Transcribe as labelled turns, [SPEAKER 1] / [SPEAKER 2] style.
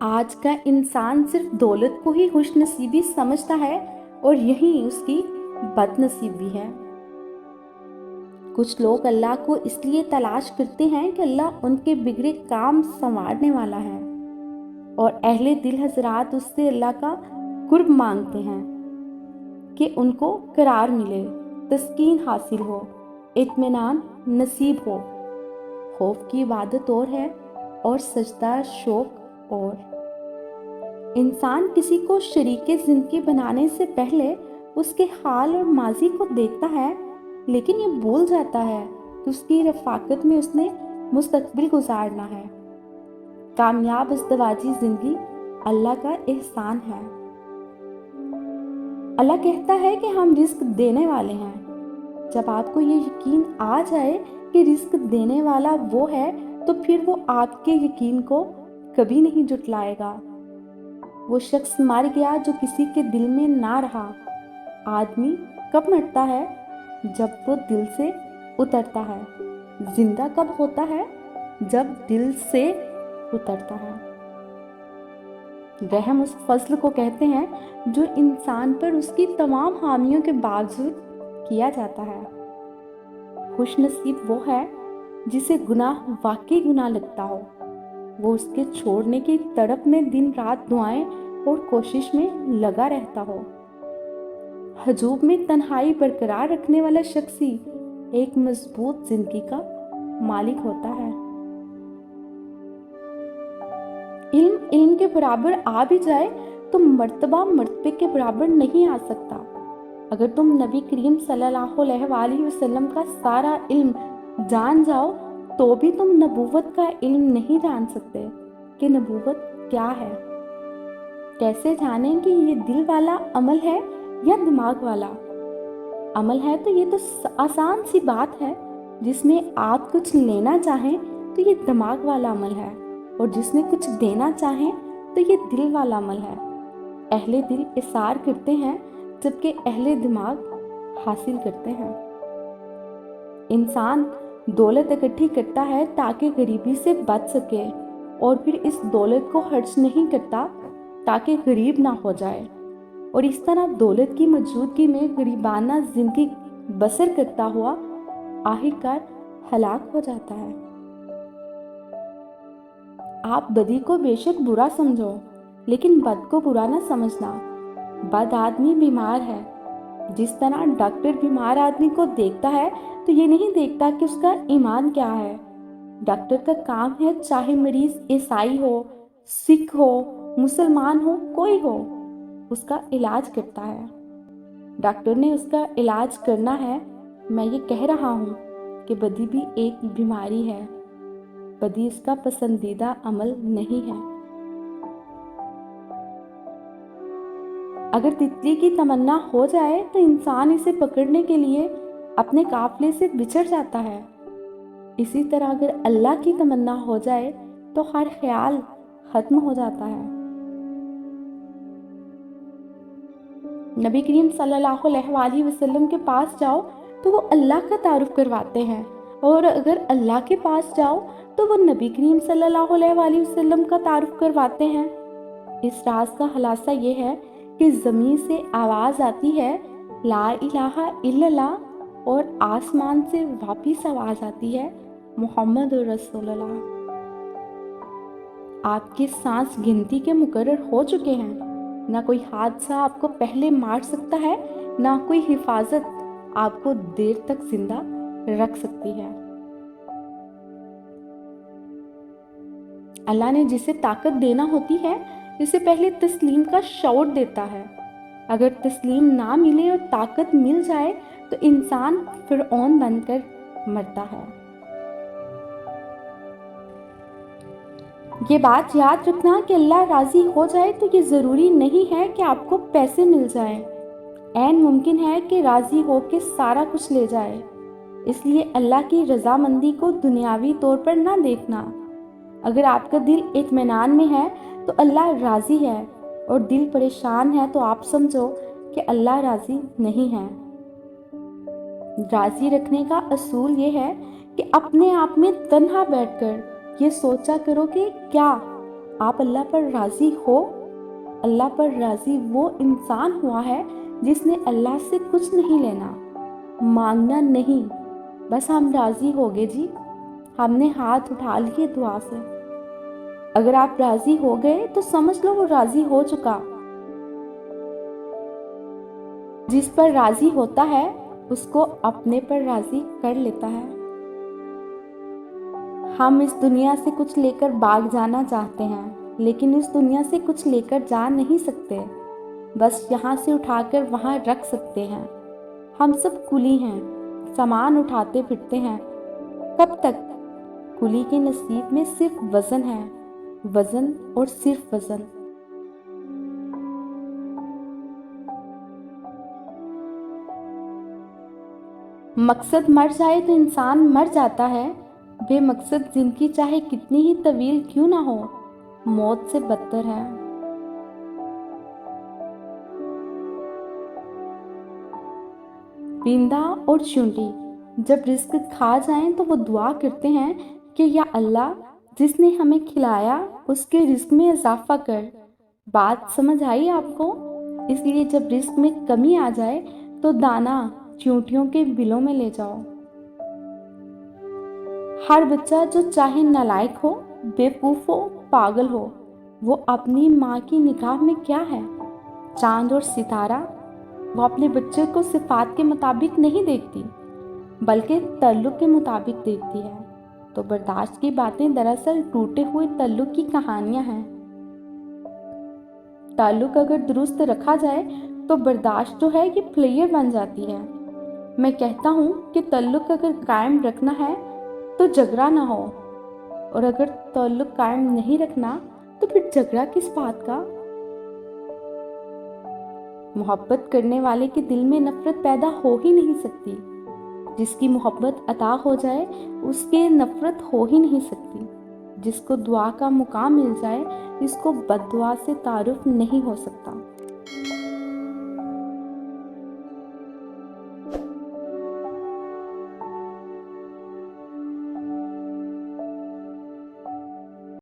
[SPEAKER 1] آج کا انسان صرف دولت کو ہی خوش نصیبی سمجھتا ہے اور یہی اس کی بد نصیبی ہے۔ کچھ لوگ اللہ کو اس لیے تلاش کرتے ہیں کہ اللہ ان کے بگڑے کام سنوارنے والا ہے، اور اہل دل حضرات اس سے اللہ کا قرب مانگتے ہیں کہ ان کو قرار ملے، تسکین حاصل ہو، اطمینان نصیب ہو۔ خوف کی عبادت اور ہے اور سجدہ شوق اور۔ انسان کسی کو شریک زندگی بنانے سے پہلے اس کے حال اور ماضی کو دیکھتا ہے، لیکن یہ بھول جاتا ہے کہ اس کی رفاقت میں اس نے مستقبل گزارنا ہے۔ کامیاب ازدواجی زندگی اللہ کا احسان ہے۔ اللہ کہتا ہے کہ ہم رزق دینے والے ہیں۔ جب آپ کو یہ یقین آ جائے کہ رزق دینے والا وہ ہے، تو پھر وہ آپ کے یقین کو کبھی نہیں جھٹلائے گا۔ وہ شخص مر گیا جو کسی کے دل میں نہ رہا۔ آدمی کب مرتا ہے؟ جب وہ دل سے اترتا ہے۔ زندہ کب ہوتا ہے؟ جب دل سے اترتا ہے۔ رحم اس فضل کو کہتے ہیں جو انسان پر اس کی تمام خامیوں کے باوجود کیا جاتا ہے۔ خوش نصیب وہ ہے جسے گناہ واقعی گناہ لگتا ہو، وہ اس کے چھوڑنے کی تڑپ میں دن رات دعائیں اور کوشش میں لگا رہتا ہو۔ ہجوم میں تنہائی برقرار رکھنے والا شخص ہی ایک مضبوط زندگی کا مالک ہوتا ہے۔ علم کے برابر آ بھی جائے تو مرتبہ مرتبے کے برابر نہیں آ سکتا۔ اگر تم نبی کریم صلی اللہ علیہ وآلہ وسلم کا سارا علم جان جاؤ تو بھی تم نبوت کا علم نہیں جان سکتے کہ نبوت کیا ہے۔ کیسے جانیں کہ یہ دل والا عمل ہے یا دماغ والا عمل ہے؟ تو یہ تو آسان سی بات ہے۔ جس میں آپ کچھ لینا چاہیں تو یہ دماغ والا عمل ہے، اور جس میں کچھ دینا چاہیں تو یہ دل والا عمل ہے۔ اہل دل اثار کرتے ہیں جبکہ اہل دماغ حاصل کرتے ہیں۔ انسان دولت اکٹھی کرتا ہے تاکہ غریبی سے بچ سکے، اور پھر اس دولت کو خرچ نہیں کرتا تاکہ غریب نہ ہو جائے، اور اس طرح دولت کی موجودگی میں غریبانہ زندگی بسر کرتا ہوا آخرکار ہلاک ہو جاتا ہے۔ آپ بدی کو بے شک برا سمجھو، لیکن بد کو برا نہ سمجھنا۔ بد آدمی بیمار ہے۔ جس طرح ڈاکٹر بیمار آدمی کو دیکھتا ہے تو یہ نہیں دیکھتا کہ اس کا ایمان کیا ہے۔ ڈاکٹر کا کام ہے چاہے مریض عیسائی ہو، سکھ ہو، مسلمان ہو، کوئی ہو، اس کا علاج کرتا ہے۔ ڈاکٹر نے اس کا علاج کرنا ہے۔ میں یہ کہہ رہا ہوں کہ بدی بھی ایک بیماری ہے۔ بدی اس کا پسندیدہ عمل نہیں ہے۔ اگر تتلی کی تمنا ہو جائے تو انسان اسے پکڑنے کے لیے اپنے قافلے سے بچھڑ جاتا ہے۔ اسی طرح اگر اللہ کی تمنا ہو جائے تو ہر خیال ختم ہو جاتا ہے۔ نبی کریم صلی اللہ علیہ وآلہ وسلم کے پاس جاؤ تو وہ اللہ کا تعارف کرواتے ہیں، اور اگر اللہ کے پاس جاؤ تو وہ نبی کریم صلی اللہ علیہ وآلہ وسلم کا تعارف کرواتے ہیں۔ اس راز کا خلاصہ یہ ہے کہ زمین سے آواز آتی ہے لا الہ الا اللہ، اور آسمان سے واپس آواز آتی ہے محمد رسول اللہ۔ آپ کے سانس گنتی کے مقرر ہو چکے ہیں۔ نہ کوئی حادثہ آپ کو پہلے مار سکتا ہے، نہ کوئی حفاظت آپ کو دیر تک زندہ رکھ سکتی ہے۔ اللہ نے جسے طاقت دینا ہوتی ہے اسے پہلے تسلیم کا شعور دیتا ہے۔ اگر تسلیم نہ ملے اور طاقت مل جائے تو انسان فرعون بن کر مرتا ہے۔ یہ بات یاد رکھنا کہ اللہ راضی ہو جائے تو یہ ضروری نہیں ہے کہ آپ کو پیسے مل جائیں۔ عین ممکن ہے کہ راضی ہو کے سارا کچھ لے جائے۔ اس لیے اللہ کی رضامندی کو دنیاوی طور پر نہ دیکھنا۔ اگر آپ کا دل اطمینان میں ہے تو اللہ راضی ہے، اور دل پریشان ہے تو آپ سمجھو کہ اللہ راضی نہیں ہے۔ راضی رکھنے کا اصول یہ ہے کہ اپنے آپ میں تنہا بیٹھ کر یہ سوچا کرو کہ کیا آپ اللہ پر راضی ہو؟ اللہ پر راضی وہ انسان ہوا ہے جس نے اللہ سے کچھ نہیں لینا، مانگنا نہیں، بس ہم راضی ہو گئے جی، ہم نے ہاتھ اٹھا لیے دعا سے۔ اگر آپ راضی ہو گئے تو سمجھ لو وہ راضی ہو چکا۔ جس پر راضی ہوتا ہے اس کو اپنے پر راضی کر لیتا ہے۔ ہم اس دنیا سے کچھ لے کر بھاگ جانا چاہتے ہیں، لیکن اس دنیا سے کچھ لے کر جا نہیں سکتے، بس یہاں سے اٹھا کر وہاں رکھ سکتے ہیں۔ ہم سب کلی ہیں، سامان اٹھاتے پھرتے ہیں، کب تک؟ کلی کے نصیب میں صرف وزن ہے، وزن اور صرف وزن۔ مقصد مر جائے تو انسان مر جاتا ہے، بے مقصد زندگی چاہے کتنی ہی طویل کیوں نہ ہو، موت سے بدتر ہے۔ پرندہ اور چونٹی جب رزق کھا جائیں تو وہ دعا کرتے ہیں کہ یا اللہ، جس نے ہمیں کھلایا اس کے رزق میں اضافہ کر۔ بات سمجھ آئی آپ کو؟ اس لیے جب رزق میں کمی آ جائے تو دانہ چونٹیوں کے بلوں میں لے جاؤ۔ ہر بچہ جو چاہے نالائق ہو، بیوقوف ہو، پاگل ہو، وہ اپنی ماں کی نگاہ میں کیا ہے؟ چاند اور ستارہ۔ وہ اپنے بچے کو صفات کے مطابق نہیں دیکھتی بلکہ تعلق کے مطابق دیکھتی ہے۔ تو برداشت کی باتیں دراصل ٹوٹے ہوئے تعلق کی کہانیاں ہیں۔ تعلق اگر درست رکھا جائے تو برداشت جو ہے یہ پلیئر بن جاتی ہے۔ میں کہتا ہوں کہ تعلق اگر قائم رکھنا ہے تو جھگڑا نہ ہو، اور اگر تعلق قائم نہیں رکھنا تو پھر جھگڑا کس بات کا؟ محبت کرنے والے کے دل میں نفرت پیدا ہو ہی نہیں سکتی۔ جس کی محبت عطا ہو جائے اس کے نفرت ہو ہی نہیں سکتی۔ جس کو دعا کا مقام مل جائے اس کو بد دعا سے تعارف نہیں ہو سکتا۔